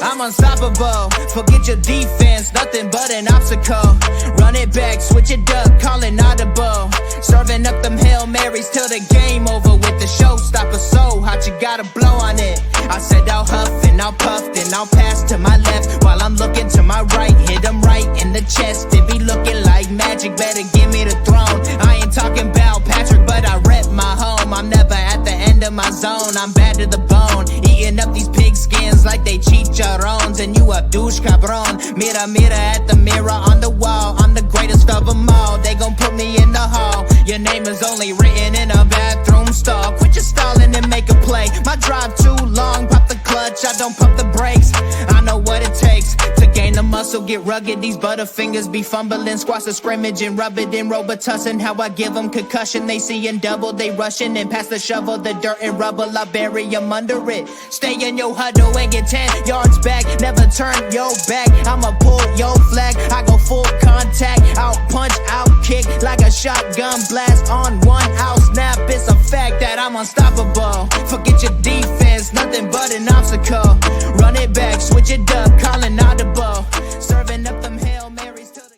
I'm unstoppable. Forget your defense, nothing but an obstacle. Run it back, switch it up, call it audible. Serving up them Hail Marys till the game over with the showstopper. So hot, you gotta blow on it. I said I'll huff and I'll puff, then I'll pass to my left while I'm looking to my right. Hit him right in the chest. It be looking like magic, better give me the throne. I ain't talking about Patrick, but I rep my home. I'm never at the end of my zone. I'm bad to the bone, eating up these pig skins like they chicharrones. And you a douche cabron. Mira, mira at the mirror on the wall. I'm the greatest of them all. They gon' put me in the hall. Your name is only written in a bathroom stall. Quit your stalling and make a play. My drive too long, pop the clutch, I don't pump the brakes. I know what it takes to gain the muscle, get rugged. These butterfingers be fumbling, squash the scrimmage and rub it in Robitussin. How I give them concussion, they seeing double, they rushing and pass the shovel, the dirt and rubble, I bury them under it. Stay in your huddle and get 10 yards back, never turn your back. I'ma pull your flag, I go full contact, out punch, out kick like a shotgun blast on 1 out snap. It's a fact that I'm unstoppable. Forget your defense, nothing but an obstacle. Run it back, switch it up, calling audible. Serving up them Hail Marys till the...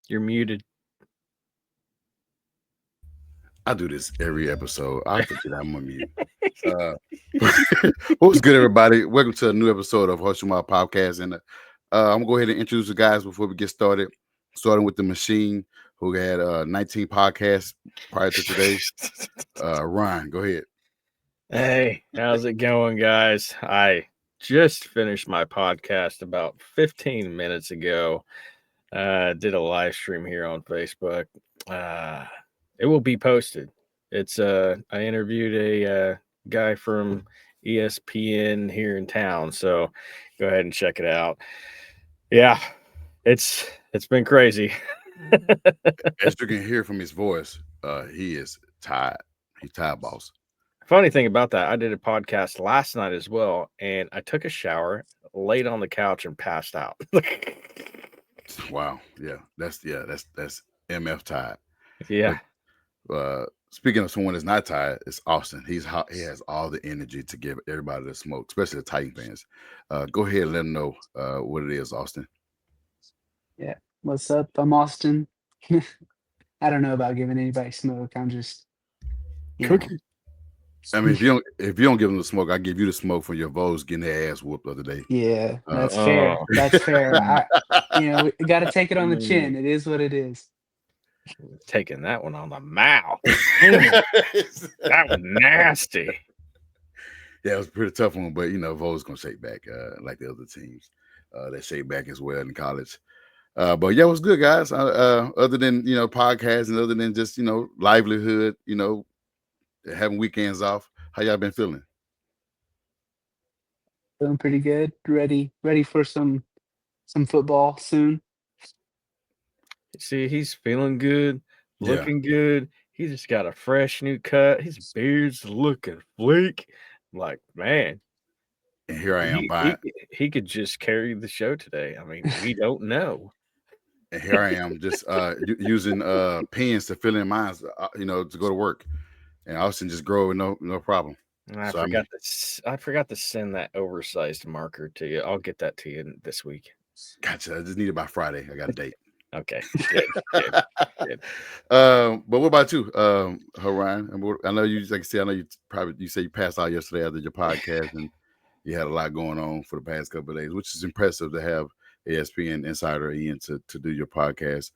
You're muted. I do this every episode. I forget I'm on mute. What's good, everybody? Welcome to a new episode of Hoshima Podcast. And I'm gonna go ahead and introduce the guys before we get started. Starting with the machine, who had 19 podcasts prior to today. Ryan, go ahead. Hey, how's it going, guys? I just finished my podcast about 15 minutes ago. Did a live stream here on Facebook. It will be posted. It's I interviewed a guy from ESPN here in town, so go ahead and check it out. Yeah, it's been crazy. As you can hear from his voice, he is tired. He's tired, boss. Funny thing about that, I did a podcast last night as well, and I took a shower, laid on the couch, and passed out. Wow. Yeah, that's MF tired. Yeah. Speaking of someone that's not tired, it's Austin. He has all the energy to give everybody the smoke, especially the Titan fans. Go ahead and let them know what it is, Austin. Yeah, what's up? I'm Austin. I don't know about giving anybody smoke. I'm just Cookie. I mean, if you don't give them the smoke, I give you the smoke for your Vols getting their ass whooped the other day. Yeah, that's fair. That's fair. We got to take it on the chin. It is what it is. Taking that one on the mouth. That was nasty. Yeah, it was a pretty tough one, but Vols gonna shake back like the other teams. They shake back as well in college. But yeah, it was good, guys. Other than podcasts and other than just livelihood, having weekends off. How y'all been feeling? Feeling pretty good. Ready for some football soon. See, he's feeling good, looking good. He just got a fresh new cut. His beard's looking sleek. I'm like, man. And here I am buying. He could just carry the show today. I mean, we don't know. And here I am just using pens to fill in mines, to go to work. And Austin just grow with no problem. I forgot to send that oversized marker to you. I'll get that to you this week. Gotcha. I just need it by Friday. I got a date. Okay. Good. But what about you, Ryan? I know you, like I said, I know you said you passed out yesterday after your podcast, and you had a lot going on for the past couple of days, which is impressive to have ESPN Insider Ian to do your podcast.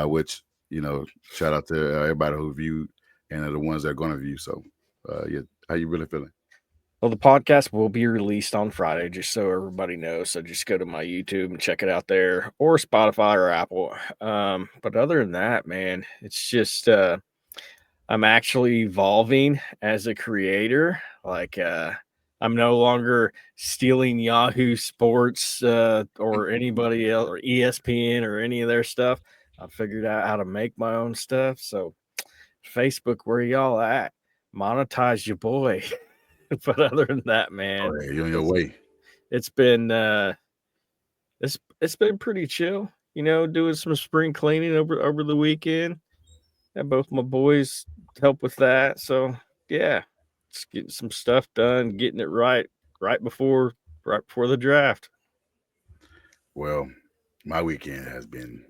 Which shout out to everybody who viewed and are the ones that are going to view. So, how you really feeling? Well, the podcast will be released on Friday, just so everybody knows. So just go to my YouTube and check it out there, or Spotify or Apple. But other than that, man, it's just I'm actually evolving as a creator. Like I'm no longer stealing Yahoo Sports or anybody else or ESPN or any of their stuff. I figured out how to make my own stuff. So Facebook, where y'all at? Monetize your boy. But other than that, man, you're on your way. It's been it's been pretty chill. doing some spring cleaning over the weekend. Had both my boys help with that. So yeah, just getting some stuff done, getting it right before the draft. Well, my weekend has been,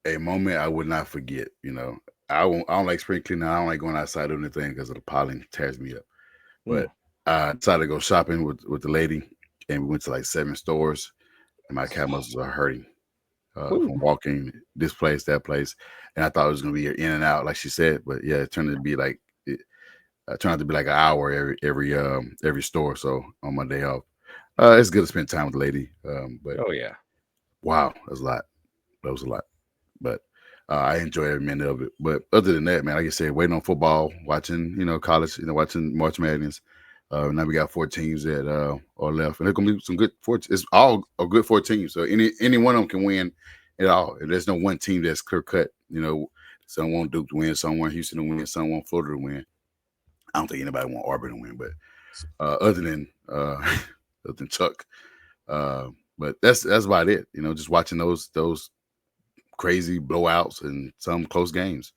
a moment I would not forget. I don't like spring cleaning. I don't like going outside doing anything because of the pollen tears me up. But I decided to go shopping with the lady, and we went to like 7 stores, and my calf muscles are hurting from walking this place, that place. And I thought it was gonna be in and out, like she said, but yeah, it turned out to be like an hour every store. So on my day off, it's good to spend time with the lady. But Oh yeah. wow, that was a lot. That was a lot. But I enjoy every minute of it. But other than that, man, like I said, waiting on football, watching, college, watching March Madness. Now we got 4 teams that are left, and there's gonna be some good 4. It's all a good 4 teams, so any one of them can win it all. There's no one team that's clear cut. Some want Duke to win, some want Houston to win, some want Florida to win. I don't think anybody want Auburn to win, but other than Chuck, but that's about it. Just watching those crazy blowouts and some close games.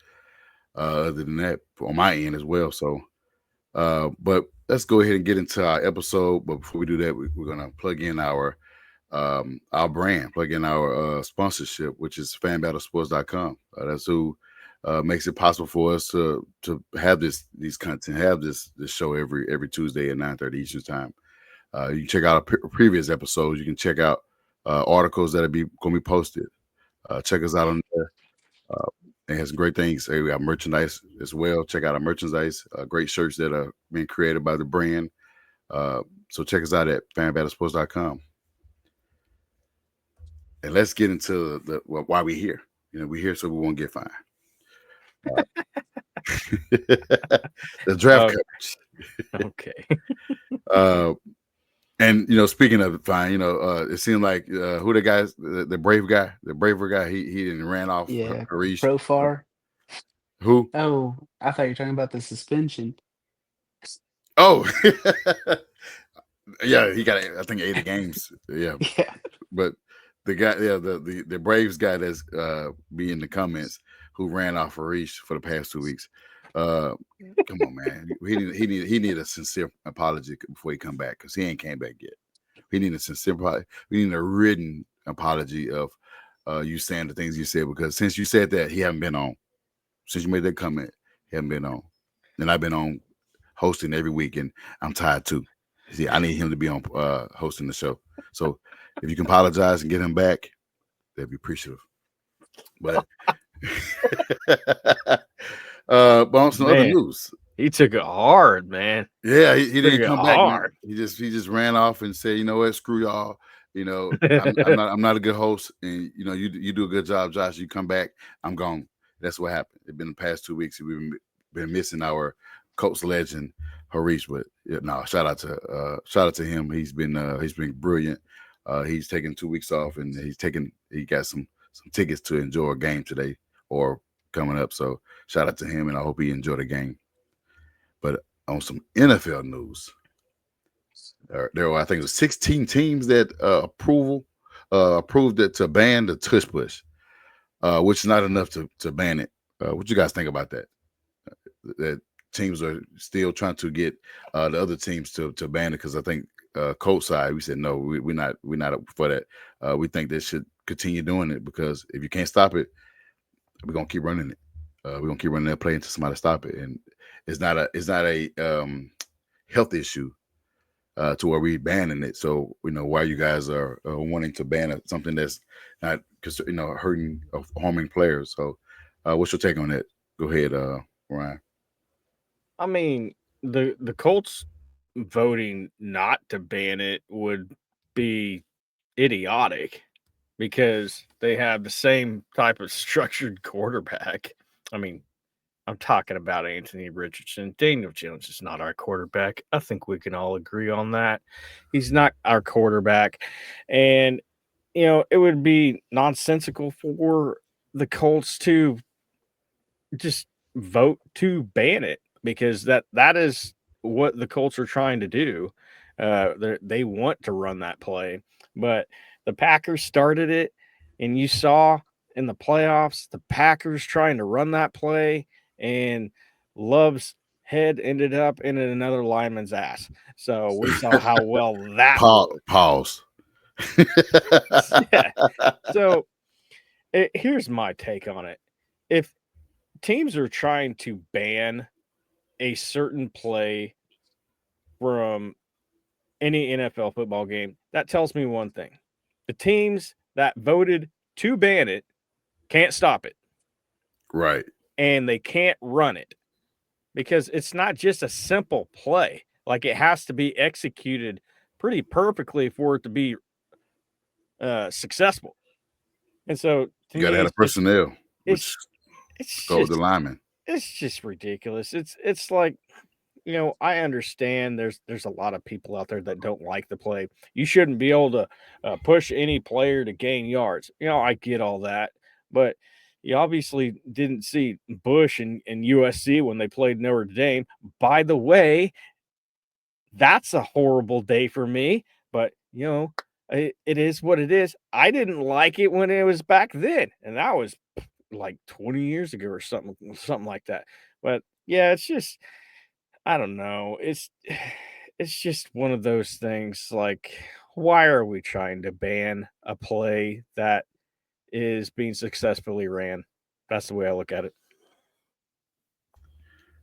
Other than that, on my end as well. So, but let's go ahead and get into our episode. But before we do that, we're gonna plug in our brand, plug in our sponsorship, which is fanbattlesports.com. That's who makes it possible for us to have these content, have this show every Tuesday at 9:30 Eastern time. You can check out our previous episodes. You can check out articles that are going to be posted. Check us out on there. It has some great things. We got merchandise as well. Check out our merchandise. Great shirts that are being created by the brand. So check us out at fanbattlesports.com. And let's get into why we're here. We're here so we won't get fined. The draft coverage. Okay. And speaking of fine, it seemed like who the guys, the braver guy, he didn't ran off. Yeah, Harish. Profar. Who? Oh, I thought you were talking about the suspension. Oh, yeah, he got I think 80 games. Yeah, Yeah. but the guy, the Braves guy that's be in the comments who ran off Harish for the past 2 weeks. Come on, man. He need a sincere apology before he come back, because he ain't came back yet. We need a sincere apology. We need a written apology of you saying the things you said, because since you said that, he haven't been on. Since you made that comment, he haven't been on. And I've been on hosting every week, and I'm tired too. See, I need him to be on hosting the show. So if you can apologize and get him back, that'd be appreciative. But but on some other news, he took it hard, man. Yeah, he didn't come back. Hard. He just ran off and said, "You know what? Screw y'all. I'm not a good host, and you do a good job, Josh. You come back, I'm gone." That's what happened. It's been the past 2 weeks. We've been missing our Colts legend Harish, but shout out to him. He's been brilliant. He's taken 2 weeks off, and he got some tickets to enjoy a game today or coming up. So shout out to him, and I hope he enjoyed the game. But on some NFL news, there were, I think it was 16 teams that approved it to ban the tush push, which is not enough to ban it. What you guys think about that? That teams are still trying to get the other teams to ban it, because I think Colts side, we said no, we're not up for that. We think they should continue doing it, because if you can't stop it, we're gonna keep running it. We're gonna keep running that play until somebody stop it, and it's not a health issue to where we banning it. So why you guys are wanting to ban something that's not hurting or harming players. So what's your take on that? Go ahead, Ryan. I mean, the Colts voting not to ban it would be idiotic, because they have the same type of structured quarterback. I mean, I'm talking about Anthony Richardson. Daniel Jones is not our quarterback. I think we can all agree on that. He's not our quarterback. And, it would be nonsensical for the Colts to just vote to ban it, because that is what the Colts are trying to do. They want to run that play. But the Packers started it, and you saw in the playoffs the Packers trying to run that play, and Love's head ended up in another lineman's ass. So we saw how well that Pause. yeah. So here's my take on it. If teams are trying to ban a certain play from any NFL football game, that tells me one thing. The teams that voted to ban it can't stop it. Right. And they can't run it because it's not just a simple play. Like, it has to be executed pretty perfectly for it to be successful. And so you got to have the personnel, which it's go with the linemen. It's just ridiculous. It's like, you know, I understand there's a lot of people out there that don't like the play. You shouldn't be able to push any player to gain yards. You know, I get all that, but you obviously didn't see Bush and USC when they played Notre Dame. By the way, that's a horrible day for me, but you know, it is what it is. I didn't like it when it was back then, and that was like 20 years ago or something like that. But yeah, it's just, I don't know. It's just one of those things. Like, why are we trying to ban a play that is being successfully ran? That's the way I look at it.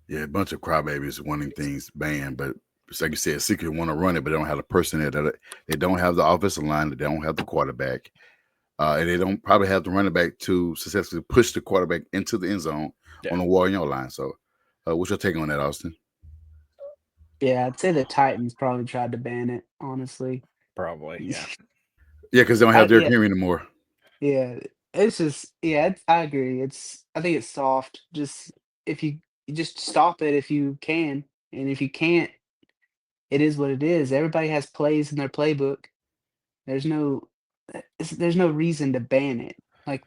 Yeah, a bunch of crybabies wanting things banned, but it's like you said, secret want to run it, but they don't have the person there. They don't have the offensive line. They don't have the quarterback, and they don't probably have the running back to successfully push the quarterback into the end zone on the Warrior line. So, what's your take on that, Austin? Yeah, I'd say the Titans probably tried to ban it, honestly. Probably, yeah. Yeah, because they don't have Derrick Henry anymore. Yeah, it's just, I agree. I think it's soft. Just if you just stop it if you can, and if you can't, it is what it is. Everybody has plays in their playbook. There's no reason to ban it. Like,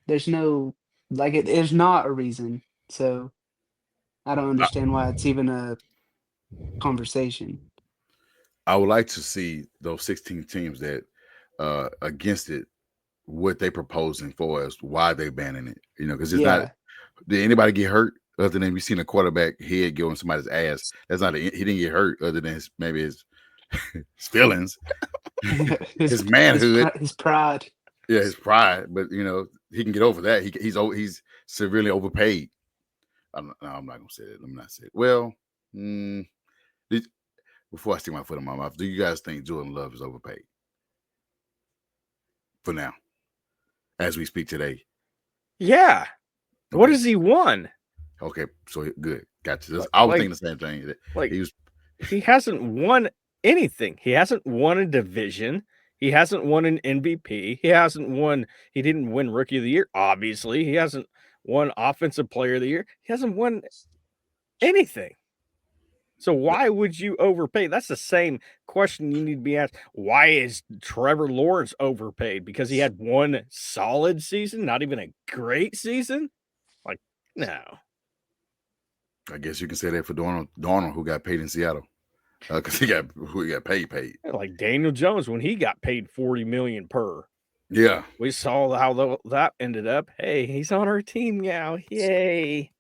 there's not a reason. So I don't understand why it's even a conversation. I would like to see those 16 teams that against it, what they proposing for us, why they banning it. You know, because it's not. Did anybody get hurt other than we seen a quarterback head go in somebody's ass? That's not. He didn't get hurt other than maybe his feelings, his manhood, his pride. Yeah, his pride. But you know, he can get over that. He's severely overpaid. I'm not gonna say that. Let me not say it. Well, before I stick my foot in my mouth, do you guys think Jordan Love is overpaid? For now, as we speak today. Yeah. Okay. What has he won? Okay, so good. Gotcha. I was thinking the same thing. Like, he hasn't won anything. He hasn't won a division. He hasn't won an MVP. He didn't win Rookie of the Year, obviously. He hasn't won Offensive Player of the Year. He hasn't won anything. So why would you overpay? That's the same question you need to be asked. Why is Trevor Lawrence overpaid? Because he had one solid season, not even a great season? Like, no. I guess you can say that for Darnold, who got paid in Seattle. Because he got paid. Like Daniel Jones, when he got paid $40 million per. Yeah. We saw how that ended up. Hey, he's on our team now. Yay.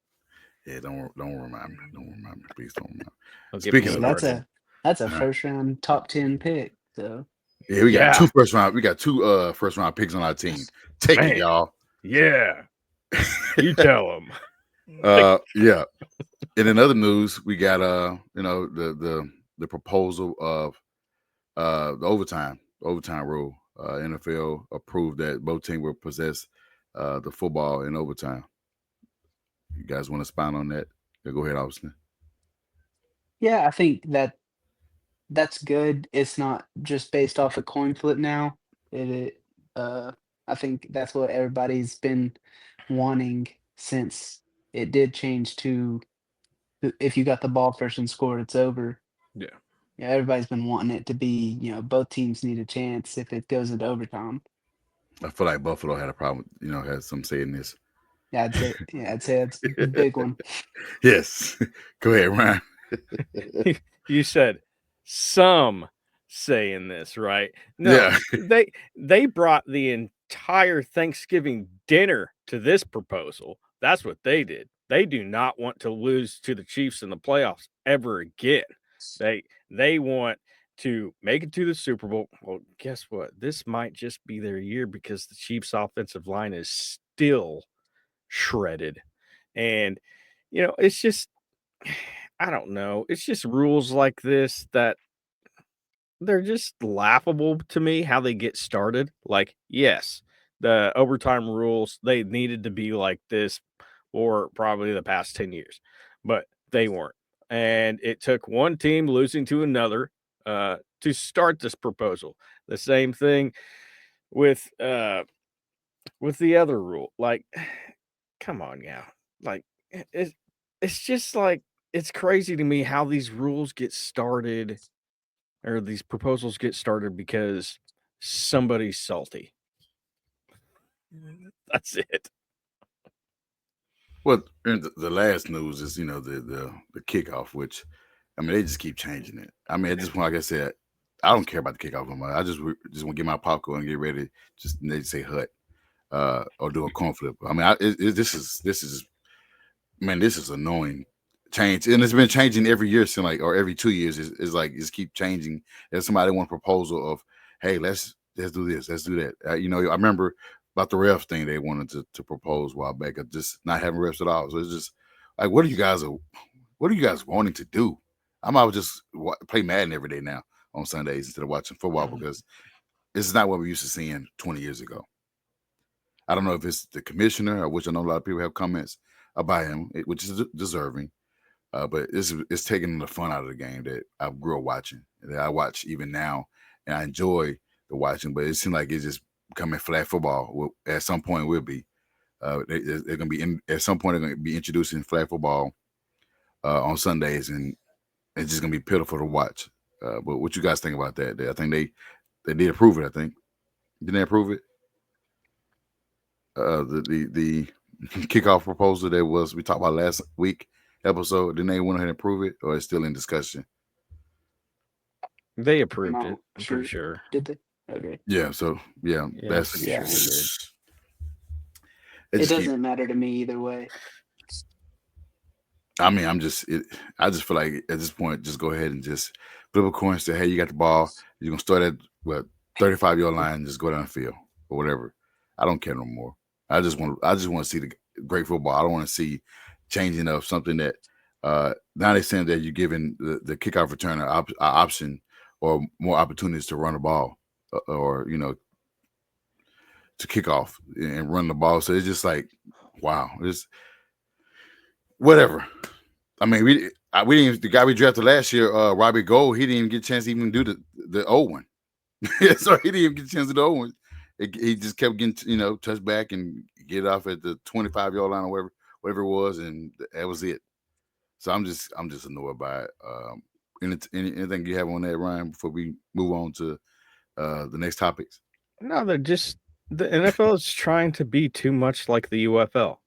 Yeah, don't remind me. Don't remind me. Please don't remind me. Speaking of that's a first round top 10 pick. So yeah, we got two first round. We got two first round picks on our team. Take it, y'all. Yeah. You tell them. Yeah. And in other news, we got the proposal of the overtime rule. NFL approved that both teams will possess the football in overtime. You guys want to expound on that? Yeah, go ahead, Austin. Yeah, I think that's good. It's not just based off a coin flip now. I think that's what everybody's been wanting since it did change to if you got the ball first and scored, it's over. Yeah. Yeah, everybody's been wanting it to be, both teams need a chance if it goes into overtime. I feel like Buffalo had a problem, had some say in this. Yeah, I'd say it's a big one. Yes. Go ahead, Ryan. You said some saying this, right? No, they brought the entire Thanksgiving dinner to this proposal. That's what they did. They do not want to lose to the Chiefs in the playoffs ever again. They want to make it to the Super Bowl. Well, guess what? This might just be their year because the Chiefs' offensive line is still shredded. And, it's just, I don't know. It's just rules like this that they're just laughable to me how they get started. Like, yes, the overtime rules, they needed to be like this for probably the past 10 years, but they weren't. And it took one team losing to another to start this proposal. The same thing with the other rule. Like, come on now. Like, it's just like it's crazy to me how these rules get started or these proposals get started because somebody's salty. That's it. Well, and the last news is the kickoff, which I mean they just keep changing it. I mean, like I said, I don't care about the kickoff no more. I just want to get my popcorn and get ready. Just they say hut or do a corn flip. I mean, this is annoying change, and it's been changing every year since or every 2 years. It's like it's keep changing. There's somebody want a proposal of, hey, let's do this, let's do that. I remember about the ref thing they wanted to propose a while back of just not having refs at all. So it's just like, what are you guys wanting to do? I might just play Madden every day now on Sundays instead of watching football because this is not what we used to seeing 20 years ago. I don't know if it's the commissioner, or which I know a lot of people have comments about him, which is deserving. But it's taking the fun out of the game that I grew up watching, that I watch even now, and I enjoy the watching. But it seems like it's just becoming flag football. At some point, will be. They're going to be at some point. They're going to be introducing flag football on Sundays, and it's just going to be pitiful to watch. But what you guys think about that? I think they did approve it. I think didn't they approve it? The kickoff proposal that we talked about last week episode, didn't they went ahead and approve it, or it's still in discussion? They approved it. I'm pretty sure. Did they? Okay. Yeah. So that's sure it doesn't matter to me either way. I mean, I just feel like at this point, just go ahead and just flip a coin. Say, hey, you got the ball. You're gonna start at 35-yard line. Just go down the field or whatever. I don't care no more. I just want to see the great football. I don't want to see changing of something that now they're saying that you're giving the kickoff returner an option or more opportunities to run the ball or to kick off and run the ball. So it's just like, wow, it's whatever. I mean, we didn't. The guy we drafted last year, Robbie Gould, he didn't even get a chance to even do the old one. So he didn't even get a chance to do the old one. He just kept getting touch back and get off at the 25-yard line or whatever it was, and that was it. So I'm just annoyed by it. Anything you have on that, Ryan, before we move on to the next topics? No, the NFL is trying to be too much like the UFL.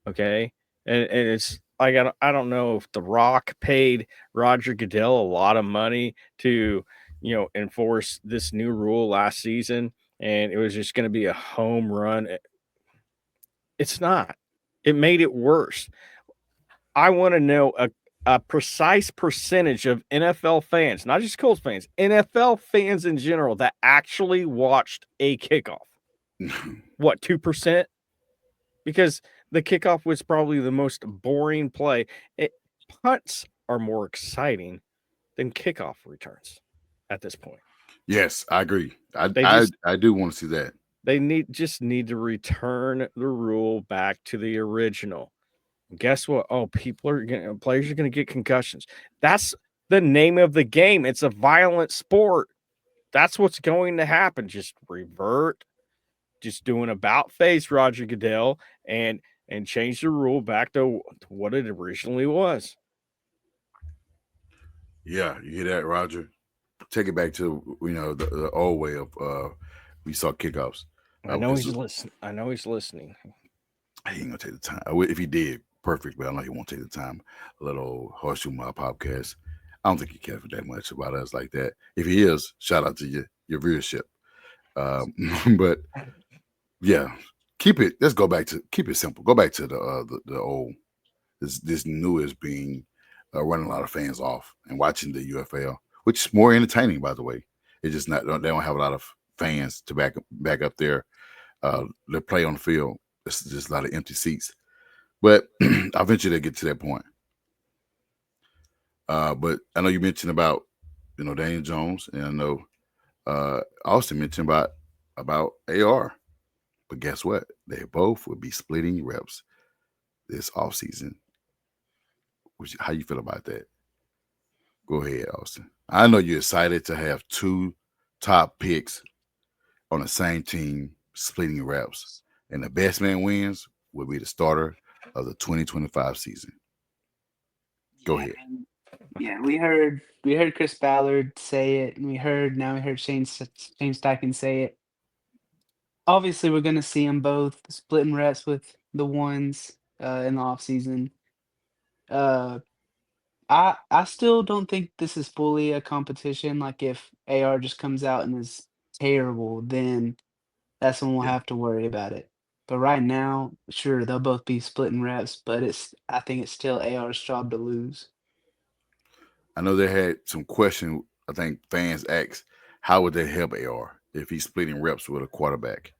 Okay, and it's like I don't know if The Rock paid Roger Goodell a lot of money to enforce this new rule last season, and it was just going to be a home run. It's not. It made it worse. I want to know a precise percentage of NFL fans, not just Colts fans, NFL fans in general, that actually watched a kickoff. What, 2%? Because the kickoff was probably the most boring play. Punts are more exciting than kickoff returns at this point. Yes, I agree. I do want to see that. They need to return the rule back to the original. Guess what? Oh, players are going to get concussions. That's the name of the game. It's a violent sport. That's what's going to happen. Just revert. Just do an about face, Roger Goodell, and change the rule back to what it originally was. Yeah, you hear that, Roger? Take it back to the old way of we saw kickoffs. I know he's listening. He ain't gonna take the time. If he did, perfect. But I know he won't take the time. A little horseshoe my podcast. I don't think he cares that much about us like that. If he is, shout out to your viewership. But yeah, keep it. Let's go back to keep it simple. Go back to the old. This new is being running a lot of fans off and watching the UFL, which is more entertaining, by the way. It's just not they don't have a lot of fans to back up their play on the field. It's just a lot of empty seats. But eventually they get to that point. But I know you mentioned about Daniel Jones, and I know Austin mentioned about AR. But guess what? They both will be splitting reps this offseason. How you feel about that? Go ahead, Austin. I know you're excited to have two top picks on the same team splitting reps. And the best man wins will be the starter of the 2025 season. Go ahead. Yeah, we heard Chris Ballard say it, and we heard Shane Steichen say it. Obviously, we're gonna see them both splitting reps with the ones in the offseason. I still don't think this is fully a competition. Like if AR just comes out and is terrible, then that's when we'll Yeah. have to worry about it. But right now, sure, they'll both be splitting reps, but I think it's still AR's job to lose. I know they had some question. I think fans asked, how would they help AR if he's splitting reps with a quarterback?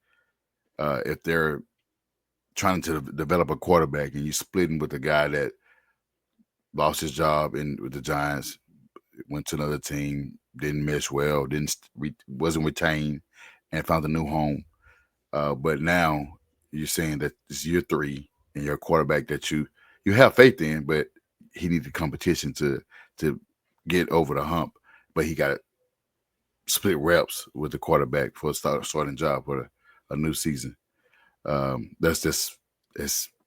If they're trying to develop a quarterback and you splitting with a guy that lost his job with the Giants, went to another team, didn't mesh well, wasn't retained, and found a new home. But now you're saying that it's year 3 and your quarterback that you have faith in, but he needed competition to get over the hump. But he got split reps with the quarterback for a starting job for a new season. That's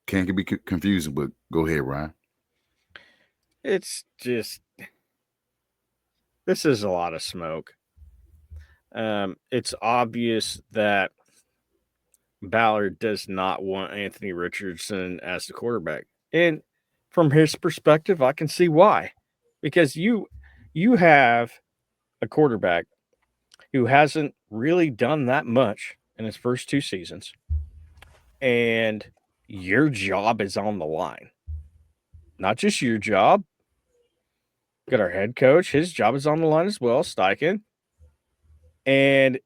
can be confusing, but go ahead, Ryan. It's just this is a lot of smoke. It's obvious that Ballard does not want Anthony Richardson as the quarterback. And from his perspective, I can see why. Because you have a quarterback who hasn't really done that much in his first 2 seasons. And your job is on the line. Not just your job. Got our head coach. His job is on the line as well, Steichen. And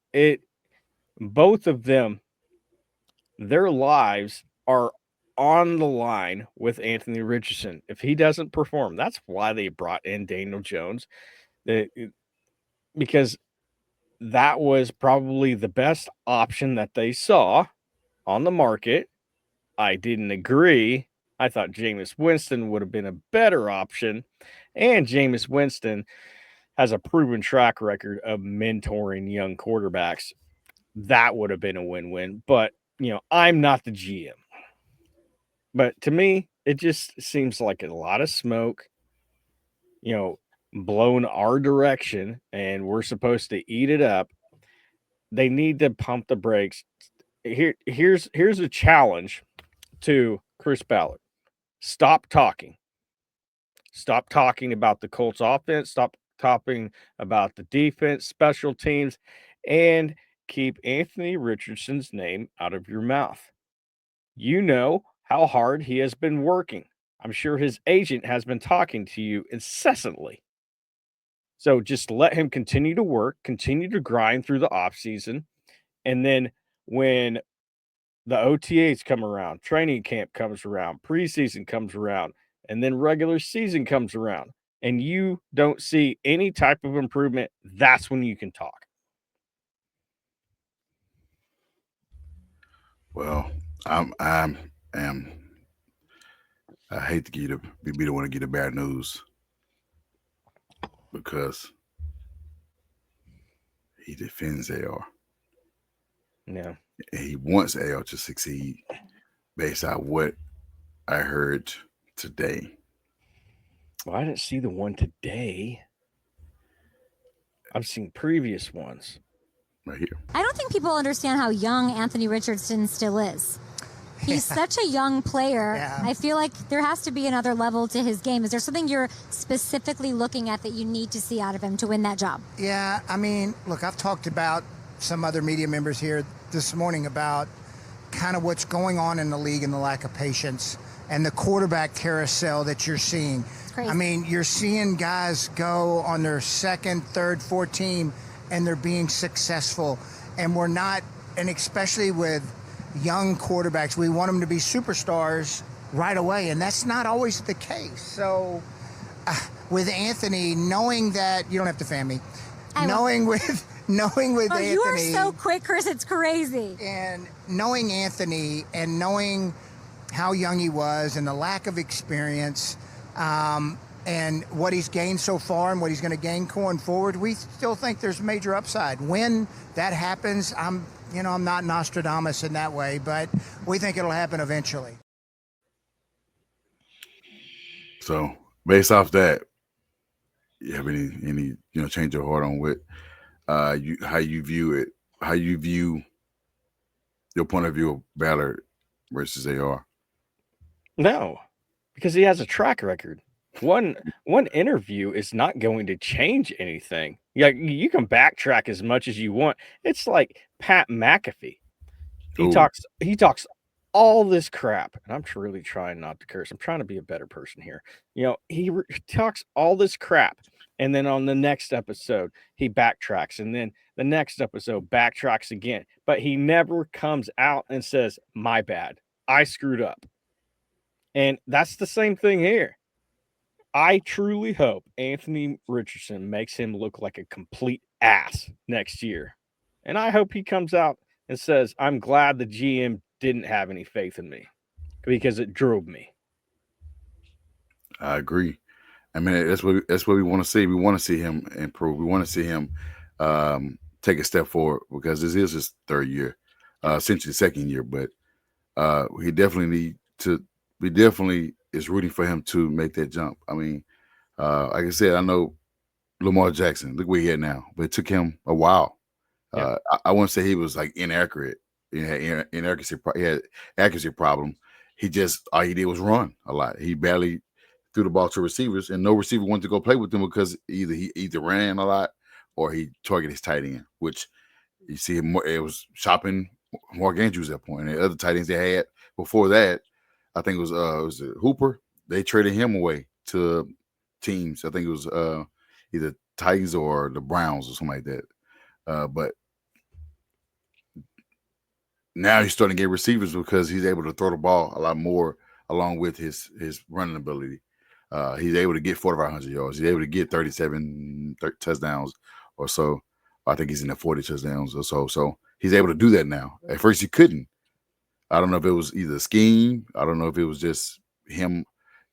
both of them, their lives are on the line with Anthony Richardson. If he doesn't perform, that's why they brought in Daniel Jones. Because that was probably the best option that they saw on the market. I didn't agree. I thought Jameis Winston would have been a better option. And Jameis Winston has a proven track record of mentoring young quarterbacks. That would have been a win-win. But, I'm not the GM. But to me, it just seems like a lot of smoke, blown our direction, and we're supposed to eat it up. They need to pump the brakes. Here's a challenge to Chris Ballard. Stop talking. Stop talking about the Colts offense. Stop talking about the defense, special teams, and keep Anthony Richardson's name out of your mouth. You know how hard he has been working. I'm sure his agent has been talking to you incessantly. So just let him continue to work, continue to grind through the offseason. And then when the OTAs come around, training camp comes around, preseason comes around, and then regular season comes around, and you don't see any type of improvement, that's when you can talk. Well, I hate to be the one to get the bad news because he defends AR. Yeah. And he wants AR to succeed based on what I heard today. Well, I didn't see the one today. I've seen previous ones. Right here. I don't think people understand how young Anthony Richardson still is. He's such a young player. Yeah. I feel like there has to be another level to his game. Is there something you're specifically looking at that you need to see out of him to win that job? Yeah, I mean, look, I've talked about some other media members here this morning about kind of what's going on in the league and the lack of patience and the quarterback carousel that you're seeing. Crazy. I mean, you're seeing guys go on their second, third, fourth team, and they're being successful. And we're not, and especially with young quarterbacks, we want them to be superstars right away, and that's not always the case. So with Anthony, knowing that, you don't have to fan me, knowing with Anthony. You are so quick, Chris, it's crazy. And knowing Anthony and knowing how young he was and the lack of experience, and what he's gained so far and what he's going to gain going forward, we still think there's major upside. When that happens, I'm not Nostradamus in that way, but we think it'll happen eventually. So based off that, you have any change of heart on what how you view it, how you view your point of view of Ballard versus AR? No, because he has a track record. One interview is not going to change anything. Yeah, you can backtrack as much as you want. It's like Pat McAfee. He talks all this crap, and I'm really trying not to curse. I'm trying to be a better person here. He talks all this crap, and then on the next episode he backtracks, and then the next episode backtracks again. But he never comes out and says, "My bad, I screwed up." And that's the same thing here. I truly hope Anthony Richardson makes him look like a complete ass next year. And I hope he comes out and says, "I'm glad the GM didn't have any faith in me because it drove me." I agree. I mean, that's what we want to see. We want to see him improve. We want to see him take a step forward, because this is his third year, essentially second year. But he definitely is rooting for him to make that jump. I mean, like I said, I know Lamar Jackson, look where he at now, but it took him a while. Yeah. I wouldn't say he was like inaccurate. He had accuracy problem. All he did was run a lot. He barely threw the ball to receivers, and no receiver wanted to go play with him because he ran a lot or he targeted his tight end, which you see him more. It was shopping Mark Andrews at that point, and the other tight ends they had before that, I think it was Hooper. They traded him away to teams. I think it was either Titans or the Browns or something like that. But now he's starting to get receivers because he's able to throw the ball a lot more along with his running ability. He's able to get 4,500 yards. He's able to get 37 touchdowns or so. I think he's in the 40 touchdowns or so. So he's able to do that now. At first he couldn't. I don't know if it was either a scheme. I don't know if it was just him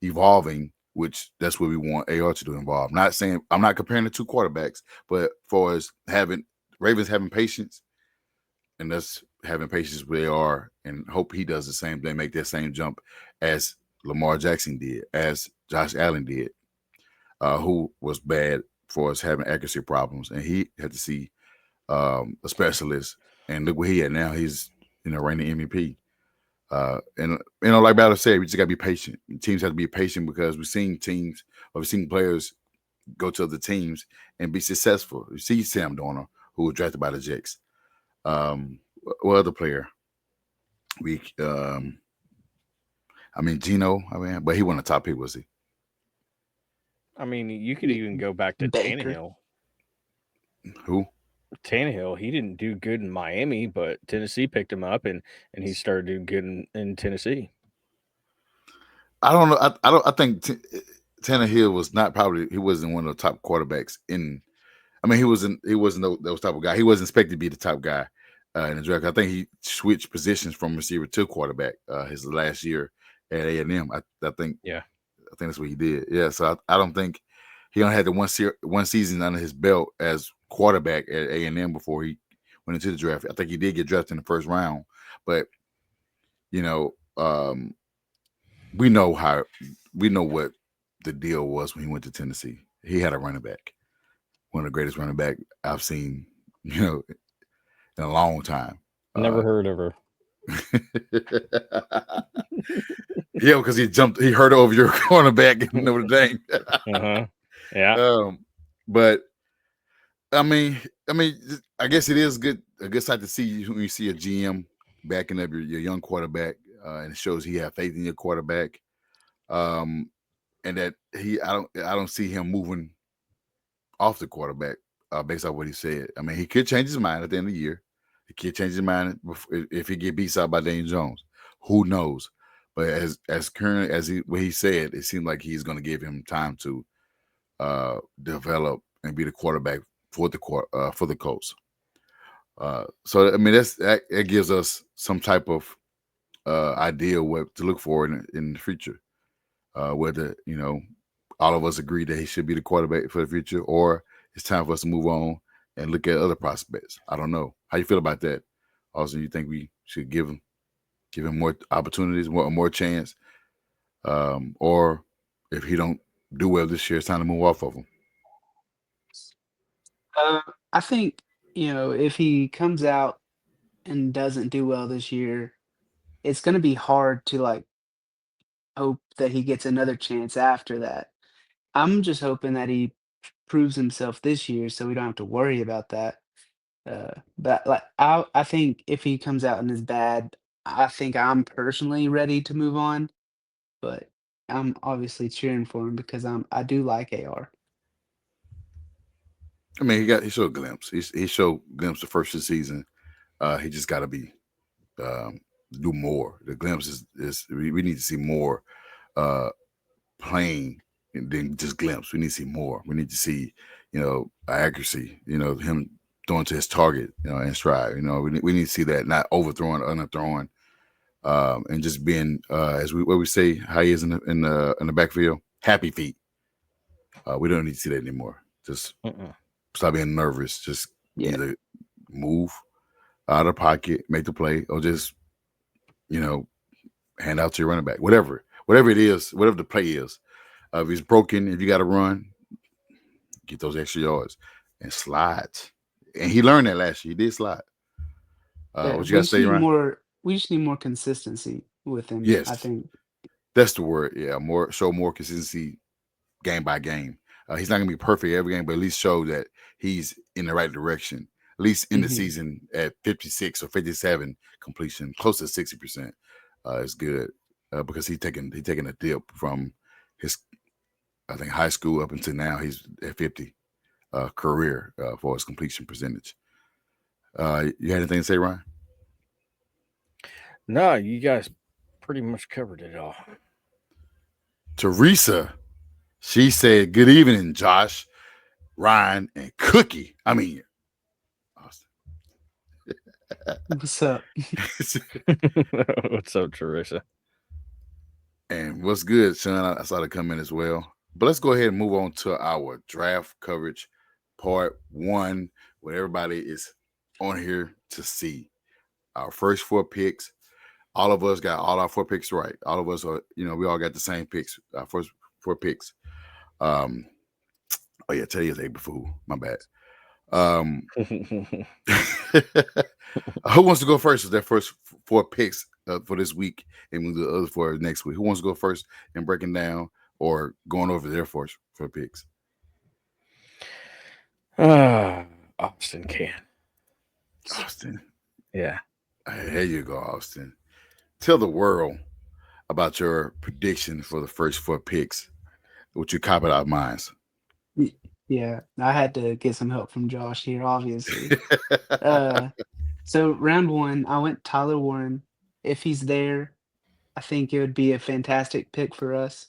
evolving, which that's what we want AR to do, involve. I'm not comparing the two quarterbacks, but for us Ravens having patience, and us having patience with AR, and hope he does the same thing, make that same jump as Lamar Jackson did, as Josh Allen did, who was bad for us having accuracy problems, and he had to see a specialist. And look where he at now. He's reigning MVP. And like Ballard said, we just gotta be patient. Teams have to be patient because we've seen players go to other teams and be successful. You see Sam Darnold, who was drafted by the Jets. What other player? Geno. But he wasn't a top pick, was he? I mean, you could even go back to Baker. Tannehill. Who? Tannehill, he didn't do good in Miami, but Tennessee picked him up, and he started doing good in Tennessee. I don't know. I think Tannehill was he wasn't one of the top quarterbacks in. I mean, he wasn't those type of guy. He wasn't expected to be the top guy in the draft. I think he switched positions from receiver to quarterback his last year at A&M. I think that's what he did. Yeah, so I don't think he only had the one season under his belt as quarterback at A&M before he went into the draft. I think he did get drafted in the first round, but we know what the deal was when he went to Tennessee. He had a running back, one of the greatest running back I've seen, in a long time. Never heard of her. Yeah, because he heard over your cornerback in Notre Dame. Uh-huh. Yeah. But I mean, I guess it is good a good sight to see when you see a GM backing up your young quarterback, and it shows he have faith in your quarterback, and that I don't see him moving off the quarterback based on what he said. I mean, he could change his mind at the end of the year. He could change his mind if he get beat out by Daniel Jones. Who knows? But as current as what he said, it seemed like he's going to give him time to develop and be the quarterback for the Colts. So I mean, that gives us some type of idea what to look for in the future. Whether all of us agree that he should be the quarterback for the future, or it's time for us to move on and look at other prospects. I don't know. How you feel about that? Also, you think we should give him more opportunities, more chance, or if he don't do well this year, it's time to move off of him. I think, if he comes out and doesn't do well this year, it's gonna be hard to, like, hope that he gets another chance after that. I'm just hoping that he proves himself this year so we don't have to worry about that. But, like, I think if he comes out and is bad, I think I'm personally ready to move on, but I'm obviously cheering for him because I do like AR. I mean, he showed a glimpse. He showed a glimpse the first of the season. He just got to be do more. The glimpse is we need to see more playing than just glimpse. We need to see more. We need to see accuracy. Him throwing to his target. In stride. We need to see that, not overthrowing, underthrowing, and just being what we say how he is in the backfield. Happy feet. We don't need to see that anymore. Just stop being nervous. Just either move out of the pocket, make the play, or just hand out to your running back. Whatever it is, whatever the play is. If he's broken, if you got to run, get those extra yards and slide. And he learned that last year. He did slide. Yeah, What you got to say, Ryan? we just need more consistency with him, I Yes, think. that's the word. Yeah, show more consistency game by game. He's not gonna be perfect every game, but at least show that he's in the right direction. At least in the Mhm. season at 56 or 57 completion, close to 60%, is good because he's taking a dip from his, I think, high school up until now. He's at 50 career for his completion percentage. You had anything to say, Ryan? No, you guys pretty much covered it all. Teresa, she said, "Good evening, Josh, Ryan, and Cookie." I mean, Austin. What's up? What's up, Teresa? And what's good, Sean? I saw that come in as well. But let's go ahead and move on to our draft coverage part 1, where everybody is on here to see our first 4 picks. All of us got all our 4 picks right. All of us are, we all got the same picks. Our first 4 picks. Oh yeah, tell you April Fool. My bad. Who wants to go first with their first 4 picks for this week, and we'll do the other 4 next week? Who wants to go first and breaking down or going over their first 4 picks? Austin can. Austin. Yeah. There you go, Austin. Tell the world about your prediction for the first 4 picks, which you copied out minds. Yeah, I had to get some help from Josh here, obviously. So round 1, I went Tyler Warren. If he's there, I think it would be a fantastic pick for us.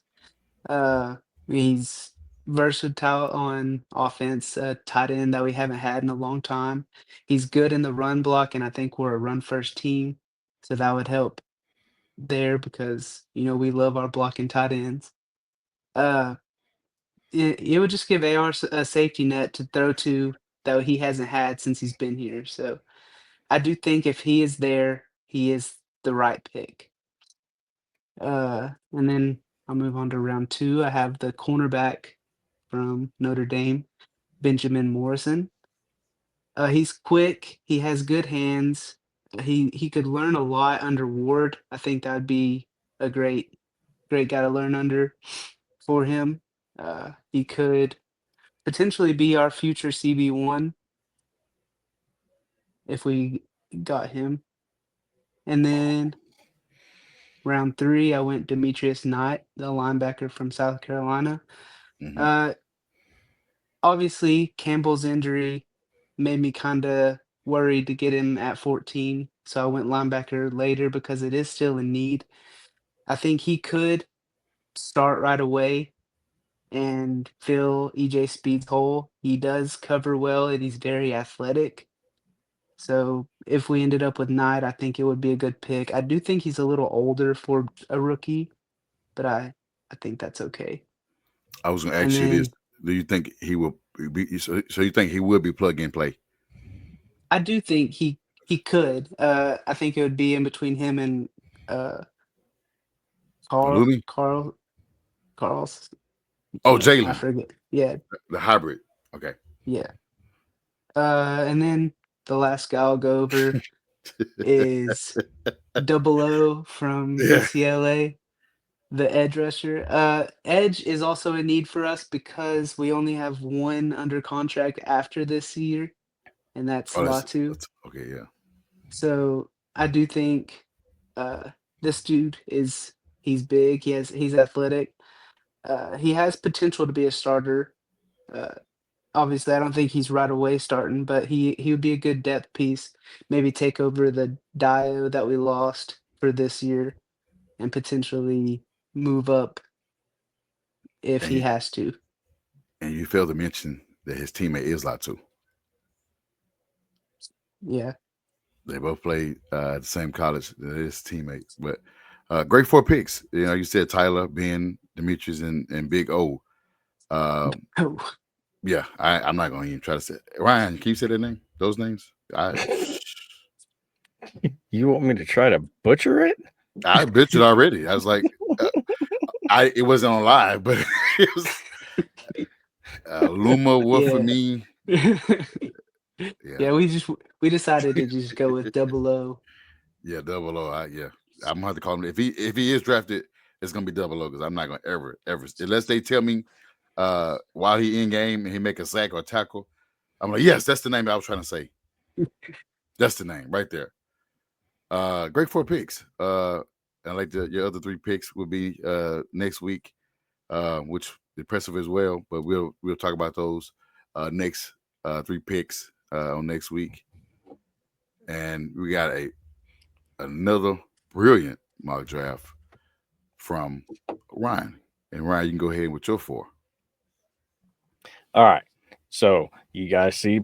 He's versatile on offense, a tight end that we haven't had in a long time. He's good in the run block, and I think we're a run first team, so that would help there because we love our blocking tight ends. Uh, it would just give AR a safety net to throw to that he hasn't had since he's been here. So I do think if he is there, he is the right pick. And then I'll move on to round 2. I have the cornerback from Notre Dame, Benjamin Morrison. He's quick. He has good hands. He could learn a lot under Ward. I think that would be a great guy to learn under for him. He could potentially be our future CB1 if we got him. And then round 3, I went Demetrius Knight, the linebacker from South Carolina. Mhm. Obviously, Campbell's injury made me kinda worried to get him at 14, so I went linebacker later because it is still a need. I think he could start right away and fill EJ Speed's hole. He does cover well and he's very athletic. So if we ended up with Knight, I think it would be a good pick. I do think he's a little older for a rookie, but I think that's okay. I was going to And ask you this: then do you think he will be? So you think he will be plug and play? I do think he could. I think it would be in between him and uh Carl Malumi? Carl Carl's Oh, I Jalen, forget. Yeah, the hybrid. Okay. yeah. And then the last guy I'll go over is Double O from Yeah. UCLA, the edge rusher. Edge is also a need for us because we only have one under contract after this year, and that's Oh, Latu. that's okay. Yeah. So I do think this dude he's big. He's athletic. He has potential to be a starter. Uh, Obviously, I don't think he's right away starting, but he would be a good depth piece. Maybe take over the Dio that we lost for this year and potentially move up if And he you, has to. and you failed to mention that his teammate is Latu. Yeah. They both played at the same college that his teammates. But great 4 picks. You know, you said Tyler, Ben, Demetrius, and Big O. Oh, Yeah, I'm not going to even try to say Ryan. Can you say that name? Those names? You want me to try to butcher it? I bitched it already. I was like, it wasn't on live, but it was Luma Wolf for yeah. me. Yeah, Yeah, we decided to just go with Double O. yeah, Double O. Yeah, I'm gonna have to call him if he is drafted. It's gonna be Double O because I'm not gonna ever unless they tell me while he in game and he make a sack or a tackle. I'm like, yes, that's the name I was trying to say. That's the name right there. Great 4 picks. I like your other 3 picks will be next week, which impressive as well. But we'll talk about those next 3 picks on next week. And we got another brilliant mock draft from Ryan. And Ryan, you can go ahead with your 4. All right. So you guys see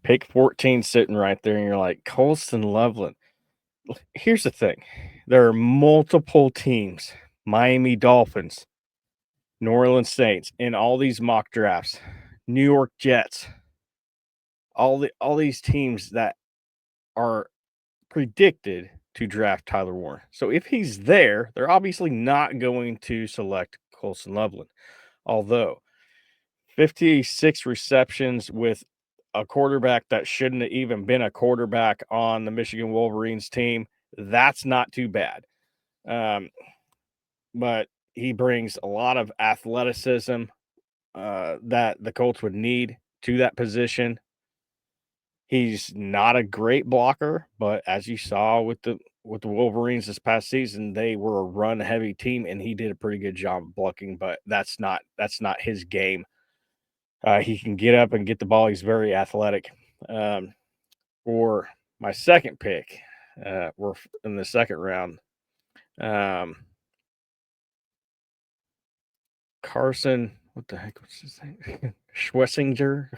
pick 14 sitting right there, and you're like, Colston Loveland. Here's the thing. There are multiple teams, Miami Dolphins, New Orleans Saints, in all these mock drafts, New York Jets, all these teams that are predicted to draft Tyler Warren. So if he's there, they're obviously not going to select Colston Loveland. Although 56 receptions with a quarterback that shouldn't have even been a quarterback on the Michigan Wolverines team, that's not too bad. But he brings a lot of athleticism that the Colts would need to that position. He's not a great blocker, but as you saw with the Wolverines this past season, they were a run-heavy team, and he did a pretty good job blocking. But that's not his game. He can get up and get the ball. He's very athletic. For my second pick, we're in the second round. Carson, what the heck was his name? Schwessinger.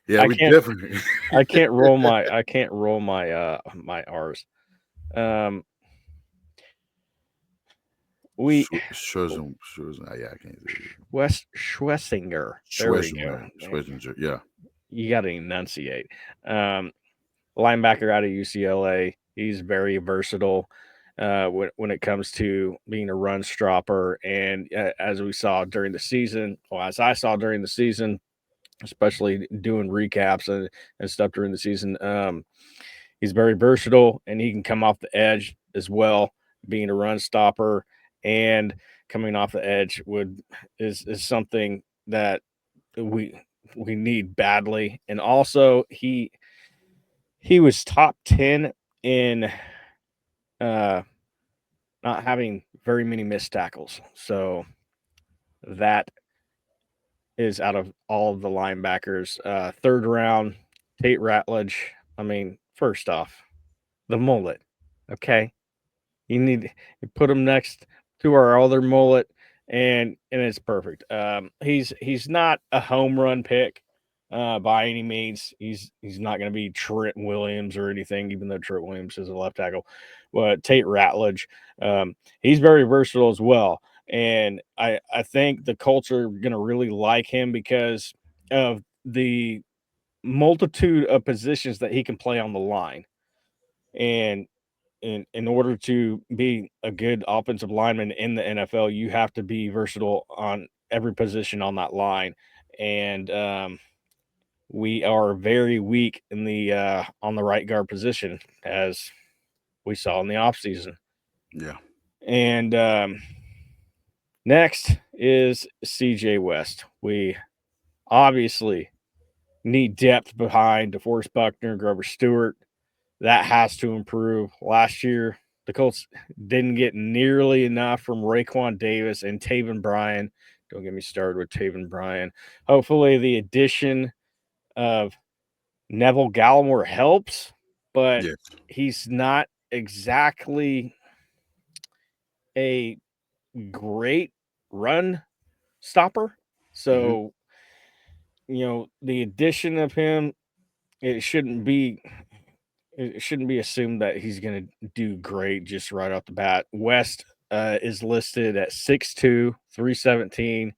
Yeah, we definitely. I can't roll my my R's. We Scherzinger. Yeah, I can't say West Schwessinger. There we go. Schwessinger, yeah. You got to enunciate. Linebacker out of UCLA. He's very versatile when it comes to being a run stopper. And as we saw during the season, as I saw during the season, especially doing recaps and stuff during the season. He's very versatile, and he can come off the edge as well, being a run stopper and coming off the edge is something that we need badly. And also he was top 10 in not having very many missed tackles. So that is out of all of the linebackers. Third round, Tate Ratledge. I mean, first off, the mullet. Okay. You put him next to our other mullet, and it's perfect. He's not a home run pick by any means. He's not going to be Trent Williams or anything, even though Trent Williams is a left tackle. But Tate Ratledge, he's very versatile as well. And I think the Colts are going to really like him because of the multitude of positions that he can play on the line. And in order to be a good offensive lineman in the NFL, you have to be versatile on every position on that line. And we are very weak in the on the right guard position, as we saw in the offseason. Yeah. And next is CJ West. We obviously need depth behind DeForest Buckner, Grover Stewart. That has to improve. Last year, the Colts didn't get nearly enough from Raekwon Davis and Taven Bryan. Don't get me started with Taven Bryan. Hopefully, the addition of Neville Gallimore helps, but Yes. he's not exactly a great run stopper. So, the addition of him, it shouldn't be assumed that he's going to do great just right off the bat. West is listed at 6'2", 317,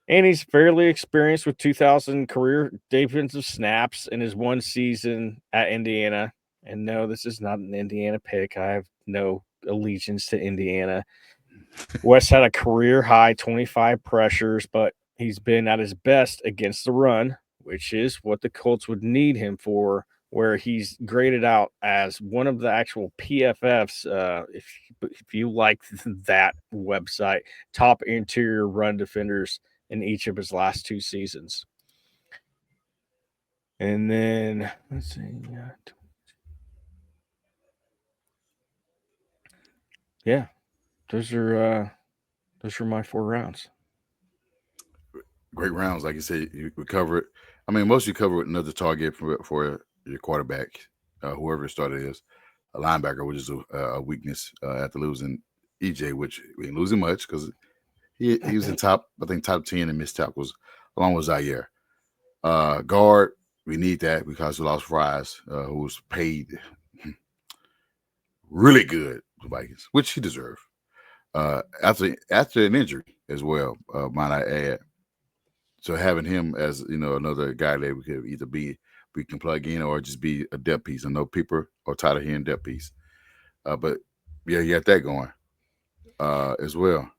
and he's fairly experienced with 2,000 career defensive snaps in his one season at Indiana. And no, this is not an Indiana pick. I have no allegiance to Indiana. West had a career high 25 pressures, but he's been at his best against the run, which is what the Colts would need him for, where he's graded out as one of the actual PFFs, if you like that website, top interior run defenders in each of his last two seasons. And then let's see. Yeah, those are my 4 rounds. Great rounds, like you said. You cover it. I mean, most you cover with another target for your quarterback, whoever it started is. A linebacker, which is a weakness after losing EJ, which we ain't losing much because he was in top 10 in missed tackles, along with Zaire. Guard, we need that because we lost Fries, who was paid really good to Vikings, which he deserved. After an injury as well, might I add. So having him as another guy that we could either we can plug in or just be a depth piece. I know people are tired of hearing depth piece, but yeah, you got that going as well.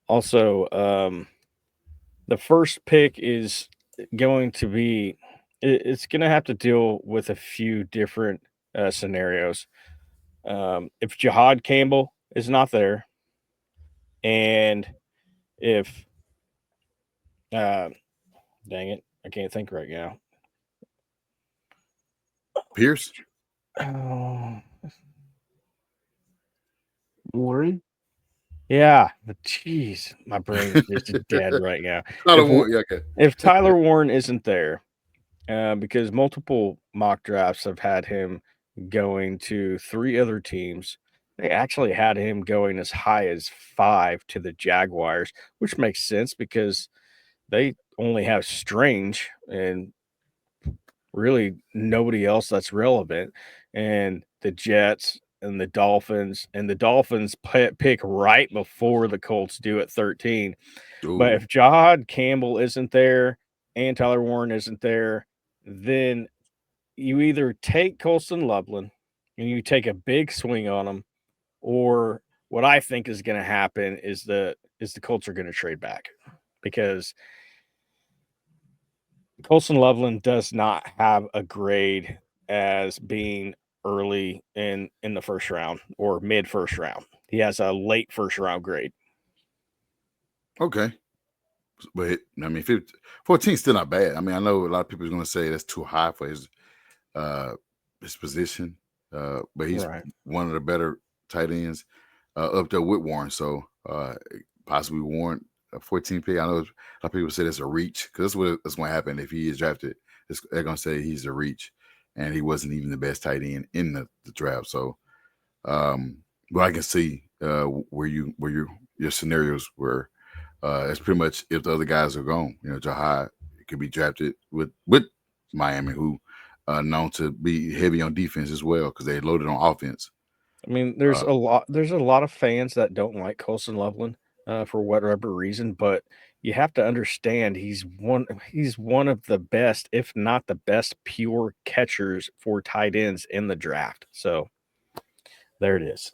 Also, the first pick is going to be it's going to have to deal with a few different scenarios. If Jihad Campbell is not there, and if dang it, I can't think right now. Pierce? Oh, Warren? yeah, but jeez, my brain's just dead right now. Okay. If Tyler Warren isn't there, because multiple mock drafts have had him going to 3 other teams. They actually had him going as high as 5 to the Jaguars, which makes sense because they only have Strange and really nobody else that's relevant. And the Jets and the Dolphins pick right before the Colts do at 13. Ooh. But if Jihad Campbell isn't there and Tyler Warren isn't there, then you either take Colston Loveland and you take a big swing on him, or what I think is going to happen is the Colts are going to trade back because Colson Loveland does not have a grade as being early in the first round or mid first round. He has a late first round grade. Okay. But I mean, 14 is still not bad. I mean, I know a lot of people are going to say that's too high for his position, but he's Right. one of the better tight ends up there with Warren. So possibly Warren, a 14 pick. I know a lot of people say that's a reach because that's going to happen if he is drafted. They're going to say he's a reach, and he wasn't even the best tight end in the draft. So, but I can see where your scenarios were. It's pretty much if the other guys are gone. You know, Jahai could be drafted with Miami, who known to be heavy on defense as well because they loaded on offense. I mean, there's a lot of fans that don't like Colson Loveland for whatever reason, but you have to understand he's one of the best, if not the best, pure catchers for tight ends in the draft. So there it is.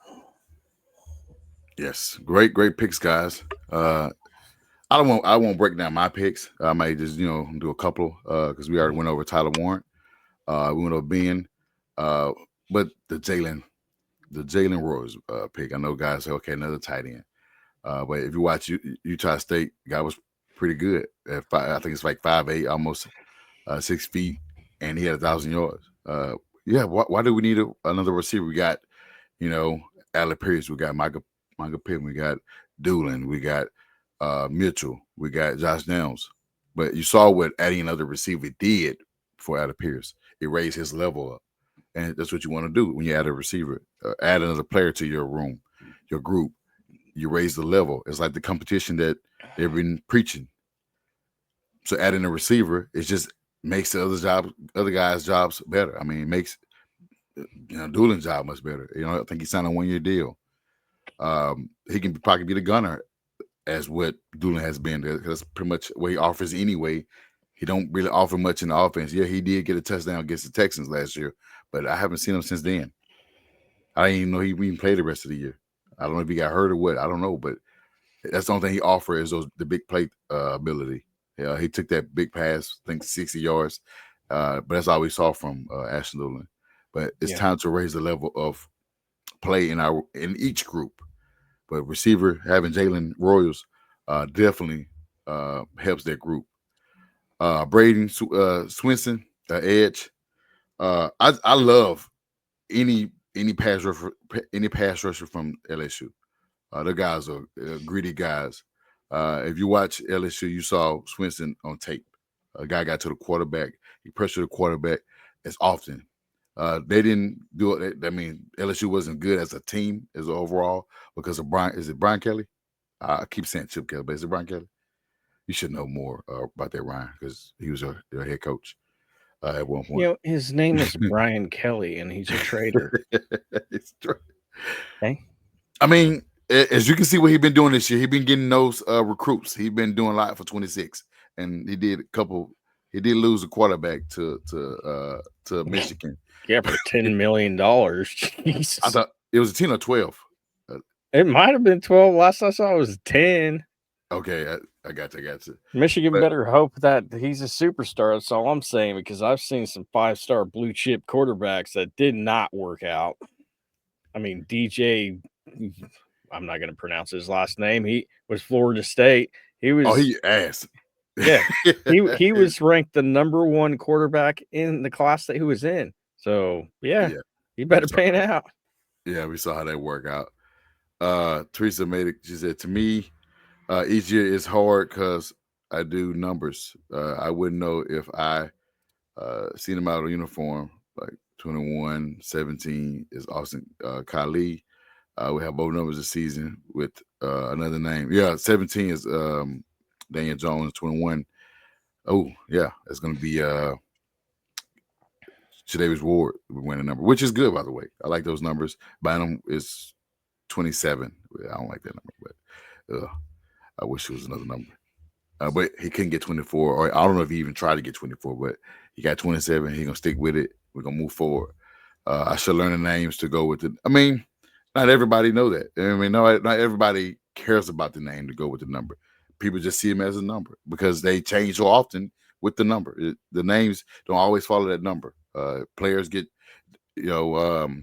Yes, great picks, guys. I won't break down my picks. I might just do a couple because we already went over Tyler Warren. We went over Ben, but the Jalen Rose pick. I know guys say, okay, another tight end. But if you watch Utah State, guy was pretty good. I think it's like 5'8", almost 6 feet, and he had 1,000 yards. Why do we need another receiver? We got, Alec Pierce, we got Michael Pittman, we got Doolin, we got Mitchell, we got Josh Downs. But you saw what adding another receiver did for Alec Pierce. It raised his level up. And that's what you want to do when you add a receiver. Add another player to your room, your group. You raise the level. It's like the competition that they've been preaching. So adding a receiver, it just makes the other guys' jobs better. I mean, it makes Doolin's job much better. I think he signed a 1-year deal. He can probably be the gunner as what Doolin has been. That's pretty much what he offers anyway. He don't really offer much in the offense. Yeah, he did get a touchdown against the Texans last year, but I haven't seen him since then. I didn't even know he even played the rest of the year. I don't know if he got hurt or what. I don't know, but that's the only thing he offers is the big play ability. Yeah, he took that big pass, I think 60 yards, but that's all we saw from Ashton Doolin. But it's time to raise the level of play in each group. But receiver, having Jalen Royals definitely helps that group. Braden Swinson, edge. I love any pass rusher from LSU. The guys are greedy guys. If you watch LSU, you saw Swinson on tape. A guy got to the quarterback. He pressured the quarterback as often. They didn't do it. I mean, LSU wasn't good as a team as overall because of Brian. Is it Brian Kelly? I keep saying Chip Kelly, but is it Brian Kelly? You should know more about that, Ryan, because he was their head coach at one point. His name is Brian Kelly, and he's a trader. Okay. I mean, as you can see what he's been doing this year, he's been getting those recruits. He's been doing a lot for 26, and he did lose a quarterback to Michigan. Yeah, for $10 million. Jesus. I thought it was a 10 or 12. It might have been 12. Last I saw it was 10. Okay, I got you. Michigan better hope that he's a superstar. That's all I'm saying, because I've seen some 5-star blue chip quarterbacks that did not work out. I mean, DJ, I'm not going to pronounce his last name. He was Florida State. He was. Oh, he ass. Yeah, he was ranked the number 1 quarterback in the class that he was in. So he better pan out. Yeah, we saw how that worked out. Teresa made it. She said, to me, each year is hard because I do numbers. I wouldn't know if I seen him out of uniform. Like 21, 17 is Austin Kali. We have both numbers this season with another name. Yeah, 17 is Daniel Jones. 21. Oh, yeah, it's going to be Tre'Davious Ward winning number, which is good, by the way. I like those numbers. Bynum is 27. I don't like that number, but I wish it was another number. But he couldn't get 24, or I don't know if he even tried to get 24, but he got 27. He's going to stick with it. We're going to move forward. I should learn the names to go with it. I mean, not everybody know that. I mean, not everybody cares about the name to go with the number. People just see him as a number because they change so often with the number. The names don't always follow that number. Players get, Punka,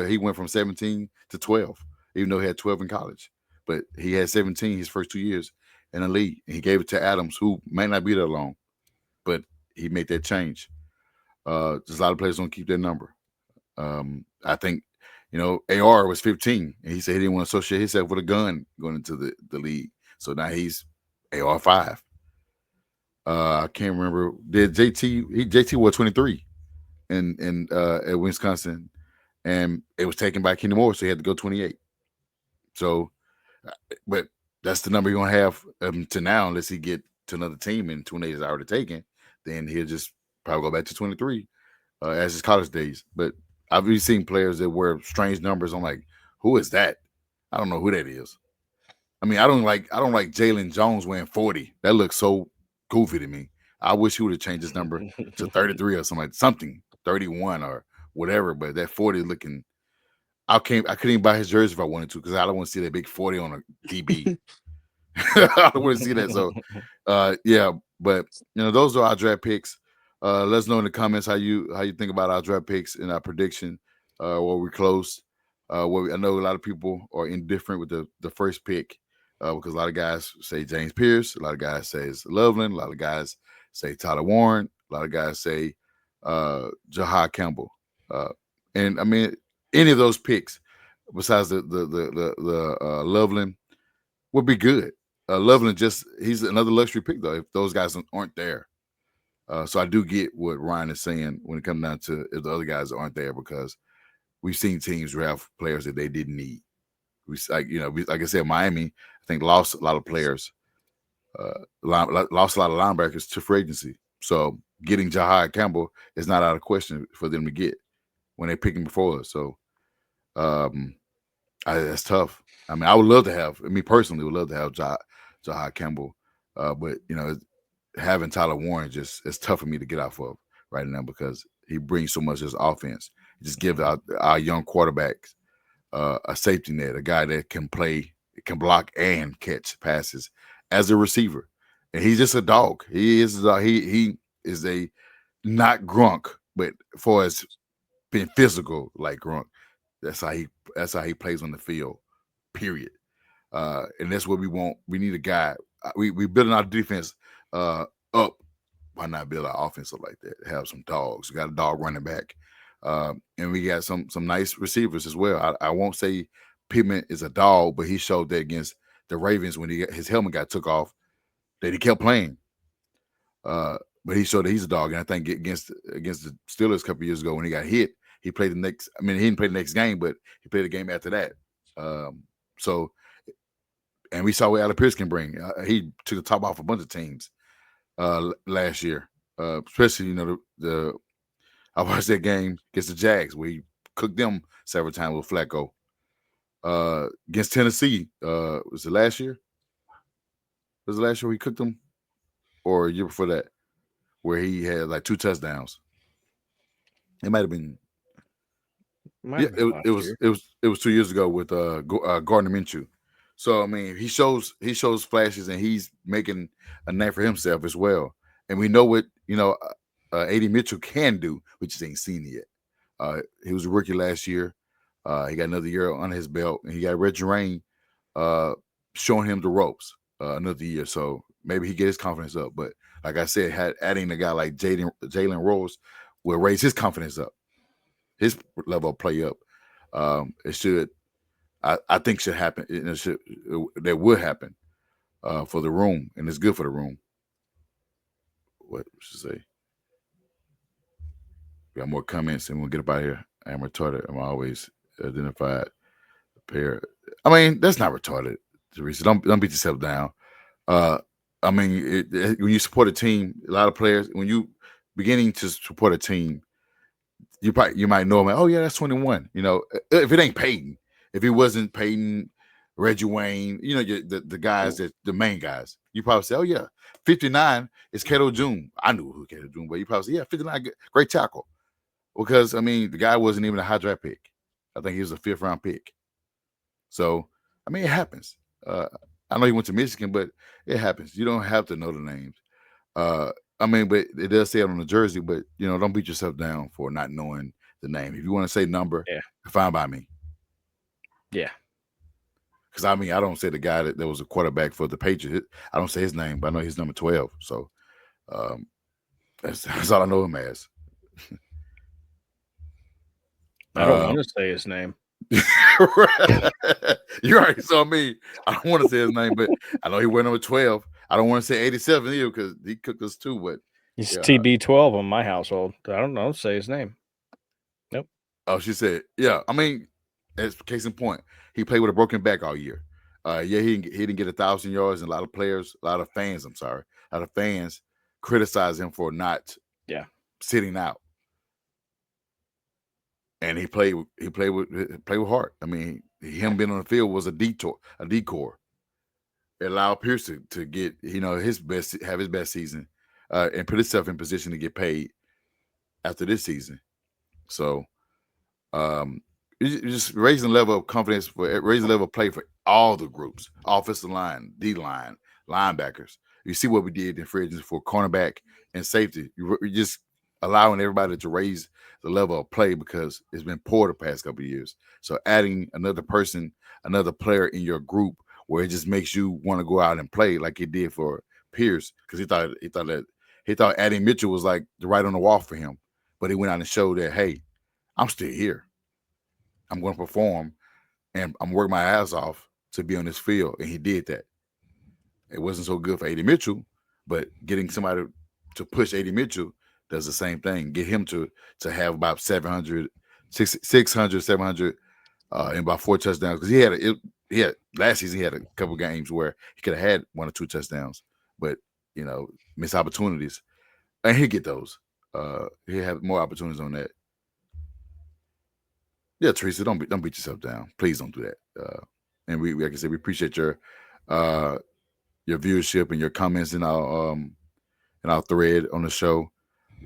he went from 17 to 12, even though he had 12 in college. But he had 17 his first 2 years in the league. And he gave it to Adams, who may not be there long, but he made that change. Just a lot of players don't keep their number. I think, AR was 15, and he said he didn't want to associate himself with a gun going into the league. So now he's AR 5. I can't remember. Did JT was 23 in at Wisconsin, and it was taken by Kenny Moore, so he had to go 28. So, but that's the number you're gonna have to now, unless he get to another team and 28 is already taken. Then he'll just probably go back to 23 as his college days. But I've seen players that wear strange numbers. I'm like, who is that? I don't know who that is. I mean, I don't like Jalen Jones wearing 40. That looks so goofy to me. I wish he would have changed his number to 33 or something, 31 or whatever. But that 40 looking, I couldn't even buy his jersey if I wanted to, because I don't want to see that big 40 on a DB. I don't want to see that. So, yeah. But those are our draft picks. Let us know in the comments how you think about our draft picks and our prediction. Where we close. I know a lot of people are indifferent with the first pick, because a lot of guys say James Pierce, a lot of guys say Loveland, a lot of guys say Tyler Warren, a lot of guys say Jahad Campbell. And I mean, any of those picks besides the Loveland would be good. Loveland he's another luxury pick though if those guys aren't there. So I do get what Ryan is saying when it comes down to if the other guys aren't there, because we've seen teams draft players that they didn't need. Like I said, Miami, I think lost a lot of players, lost a lot of linebackers to free agency. So getting Jahad Campbell is not out of question for them to get when they pick him before us. So that's tough. I mean, I would love to have, me personally, would love to have Jahad Campbell, but having Tyler Warren it's tough for me to get off of right now, because he brings so much as offense. He just gives our young quarterbacks a safety net, a guy that can play, can block and catch passes as a receiver. And he's just a dog. He is a not Gronk, but for as being physical like Gronk, that's how he plays on the field. Period. And that's what we want. We need a guy. We building our defense up. Why not build our offense up like that? Have some dogs. We got a dog running back. And we got some nice receivers as well. I won't say Pittman is a dog, but he showed that against the Ravens when his helmet got took off, that he kept playing. But he showed that he's a dog. And I think against the Steelers a couple years ago when he got hit, he played the next. I mean, he didn't play the next game, but he played the game after that. And we saw what Alec Pierce can bring. He took the top off a bunch of teams last year, especially I watched that game against the Jags where he cooked them several times with Flacco. Against Tennessee, was it last year? Was it last year he cooked them, or a year before that, where he had like 2 touchdowns? It might have been. It was 2 years ago with Gardner Minshew. So I mean, he shows flashes, and he's making a name for himself as well. And we know what A.D. Mitchell can do. We just ain't seen it yet. He was a rookie last year. He got another year on his belt, and he got Reggie Rain showing him the ropes another year. So maybe he get his confidence up. But like I said, adding a guy like Jalen Rose will raise his confidence up, his level of play up. It should, I think, should happen. That would happen for the room, and it's good for the room. What should I say? We got more comments, and we'll get up out of here. I'm retarded. I'm always identified pair. I mean, that's not retarded, Teresa. Don't beat yourself down. I mean, when you support a team, a lot of players, when you beginning to support a team, you might know him. Oh yeah, that's 21. If it ain't Peyton, if it wasn't Peyton, Reggie Wayne, the guys that the main guys, you probably say, oh yeah, 59 is Cato June. I knew who Cato June, but you probably say, yeah, 59, great tackle. Because I mean, the guy wasn't even a high draft pick. I think he was a 5th round pick. So I mean, it happens. I know he went to Michigan, but it happens. You don't have to know the names. I mean, but it does say it on the jersey. But don't beat yourself down for not knowing the name. If you want to say number, Yeah. fine by me. Yeah. Because I mean, I don't say the guy that was a quarterback for the Patriots. I don't say his name, but I know he's number 12. So that's all I know him as. I don't want to say his name. You already saw me. I don't want to say his name, but I know he went number 12. I don't want to say 87 either because he cooked us too. But he's TB12 on my household. I don't know. Say his name. Nope. Oh, she said, yeah. I mean, as case in point, he played with a broken back all year. He didn't get 1,000 yards, and a lot of fans criticize him for not sitting out. And he played with heart. I mean, him being on the field was a decor. It allowed Pierce to get have his best season, and put himself in position to get paid after this season. So, just raising the level of confidence raising the level of play for all the groups, offensive line, D line, linebackers. You see what we did in free agency for cornerback and safety. You're just allowing everybody to raise the level of play because it's been poor the past couple of years. So adding another player in your group where it just makes you want to go out and play like it did for Pierce, because he thought adding Mitchell was like the write on the wall for him, but he went out and showed that, hey, I'm still here. I'm going to perform, and I'm working my ass off to be on this field, and he did that. It wasn't so good for A.D. Mitchell, but getting somebody to push A.D. Mitchell does the same thing. Get him to have about 600, 700, and about 4 touchdowns. Because he had last season, he had a couple games where he could have had 1 or 2 touchdowns, but missed opportunities, and he'll get those. He'll have more opportunities on that. Yeah, Teresa, don't beat yourself down. Please don't do that. And we, like I said, we appreciate your viewership and your comments in our thread on the show.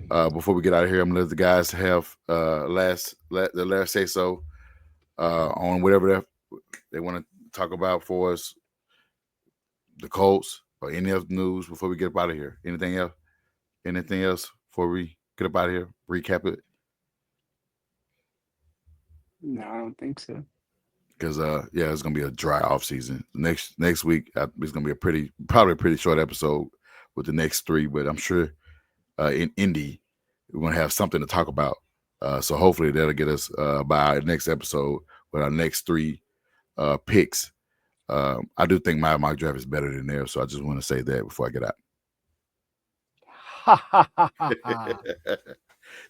Before we get out of here, I'm gonna let the guys have the last say so on whatever they want to talk about for us, the Colts or any other news before we get up out of here. Anything else before we get up out of here? Recap it. No, I don't think so. Because it's gonna be a dry off season. Next week it's gonna be probably a pretty short episode with the next 3, but I'm sure in Indy we're gonna have something to talk about. So hopefully that'll get us by our next episode with our next 3 picks. I do think my mock draft is better than theirs, so I just want to say that before I get out.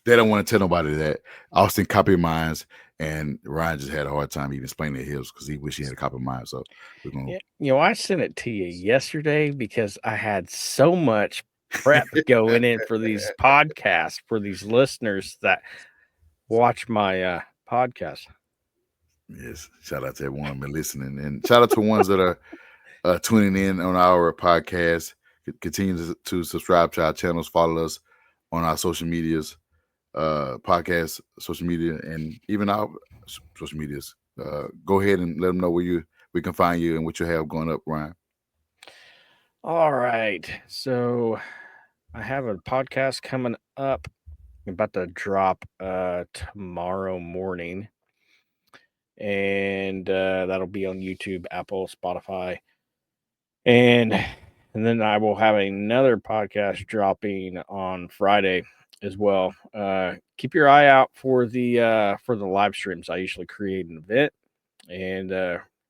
They don't want to tell nobody that. Austin copied mine, and Ryan just had a hard time even explaining his because he wished he had a copy of mine. So we're gonna. I sent it to you yesterday because I had so much prep going in for these podcasts for these listeners that watch my podcast. Yes, shout out to everyone been listening, and shout out to ones that are tuning in on our podcast. Continue to subscribe to our channels, follow us on our social medias, podcast, social media, and even our social medias. Go ahead and let them know where we can find you and what you have going up, Ryan. All right, so I have a podcast coming up. I'm about to drop tomorrow morning, and that'll be on YouTube, Apple, Spotify, and then I will have another podcast dropping on Friday as well. Keep your eye out for the live streams. I usually create an event, and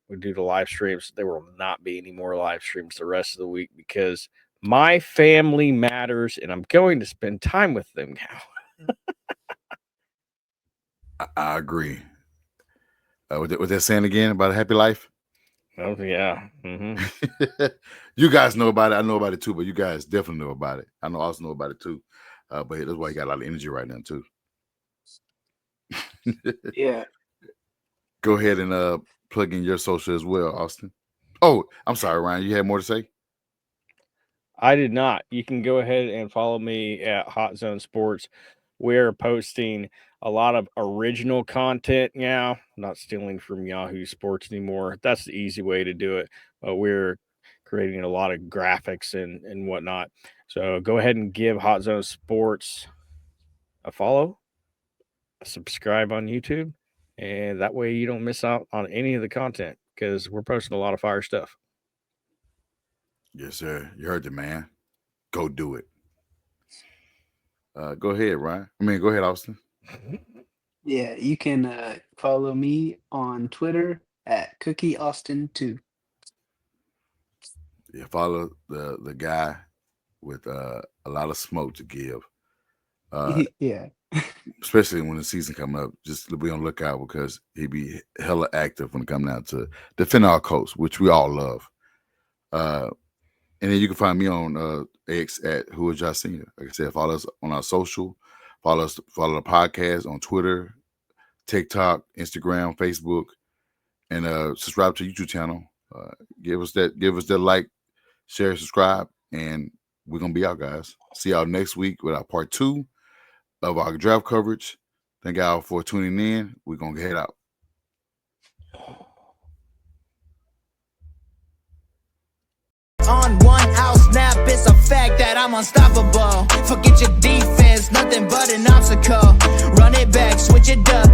we do the live streams. There will not be any more live streams the rest of the week because my family matters, and I'm going to spend time with them now. I agree. With that saying again about a happy life? Oh, yeah. Mm-hmm. You guys know about it. I know about it too, but you guys definitely know about it. I also know about it too. But that's why you got a lot of energy right now too. Yeah. Go ahead and plug in your social as well, Austin. Oh, I'm sorry, Ryan. You had more to say? I did not. You can go ahead and follow me at Hot Zone Sports. We're posting a lot of original content now, not stealing from Yahoo Sports anymore. That's the easy way to do it. But we're creating a lot of graphics and whatnot. So go ahead and give Hot Zone Sports a follow, a subscribe on YouTube, and that way you don't miss out on any of the content because we're posting a lot of fire stuff. Yes, sir. You heard the man. Go do it. Go ahead, Ryan. Go ahead, Austin. Yeah, you can follow me on Twitter at CookieAustin2. Yeah, follow the guy with a lot of smoke to give. Yeah. Especially when the season come up, just be on the lookout because he be hella active when it comes down to defend our coast, which we all love. And then you can find me on X at Who Is Y'all Senior. Like I said, follow us on our social, follow the podcast on Twitter, TikTok, Instagram, Facebook, and subscribe to the YouTube channel. Give us that like, share, subscribe, and we're gonna be out, guys. See y'all next week with our part 2 of our draft coverage. Thank y'all for tuning in. We're gonna head out. On 1 out snap, it's a fact that I'm unstoppable. Forget your defense, nothing but an obstacle. Run it back, switch it up,